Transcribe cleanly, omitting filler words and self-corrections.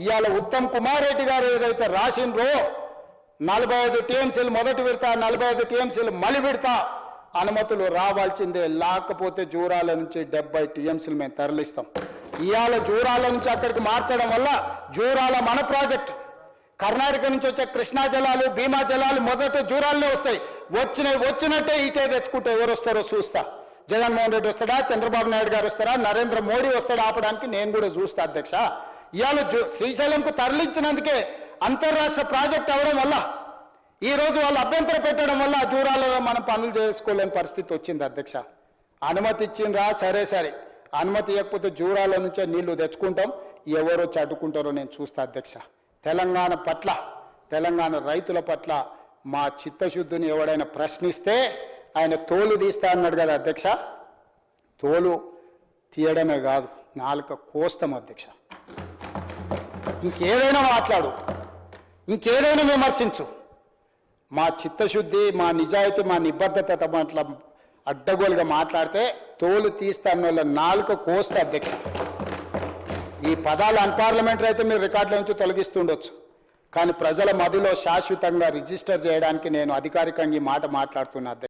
ఇవాళ ఉత్తమ్ కుమార్ రెడ్డి గారు ఏదైతే రాసిండ్రో 45 టీఎంసీలు మొదటి విడత 45 టీఎంసీలు మలి విడత అనుమతులు రావాల్సిందే, లేకపోతే జూరాల నుంచి 70 టీఎంసీలు మేము తరలిస్తాం. ఇవాళ జూరాల నుంచి అక్కడికి మార్చడం వల్ల జూరాల మన ప్రాజెక్ట్ కర్ణాటక నుంచి వచ్చే కృష్ణా జలాలు భీమా జలాలు మొదట జూరాలనే వస్తాయి. వచ్చినట్టే ఇటే తెచ్చుకుంటే ఎవరు వస్తారో చూస్తా. జగన్మోహన్ రెడ్డి వస్తాడా, చంద్రబాబు నాయుడు గారు వస్తారా, నరేంద్ర మోడీ వస్తాడా ఆపడానికి నేను కూడా చూస్తా అధ్యక్ష. ఇవాళ శ్రీశైలంకు తరలించినందుకే అంతర్రాష్ట్ర ప్రాజెక్ట్ అవడం వల్ల ఈరోజు వాళ్ళు అభ్యంతరం పెట్టడం వల్ల జూరాలలో మనం పనులు చేసుకోలేని పరిస్థితి వచ్చింది అధ్యక్ష. అనుమతి ఇచ్చిండ్రా, సరే సరే, అనుమతి ఇవ్వకపోతే జూరాల నుంచే నీళ్లు తెచ్చుకుంటాం, ఎవరో చడ్డుకుంటారో నేను చూస్తా అధ్యక్ష. తెలంగాణ పట్ల, తెలంగాణ రైతుల పట్ల మా చిత్తశుద్ధిని ఎవడైనా ప్రశ్నిస్తే ఆయన తోలు తీస్తా అన్నాడు కదా అధ్యక్ష, తోలు తీయడమే కాదు నాలుక కోస్తాం అధ్యక్ష. ఇంకేదైనా మాట్లాడు, ఇంకేదైనా విమర్శించు, మా చిత్తశుద్ధి, మా నిజాయితీ, మా నిబద్ధత పట్ల అడ్డగోలుగా మాట్లాడితే తోలు తీస్తా అన్న వాళ్ళ నాలుక కోస్తా అధ్యక్ష. ఈ పదాలు అన్పార్లమెంటరీ అయితే మీరు రికార్డుల నుంచి తొలగిస్తుండొచ్చు, కానీ ప్రజల మధ్యలో శాశ్వతంగా రిజిస్టర్ చేయడానికి నేను అధికారికంగా ఈ మాట మాట్లాడుతున్నా.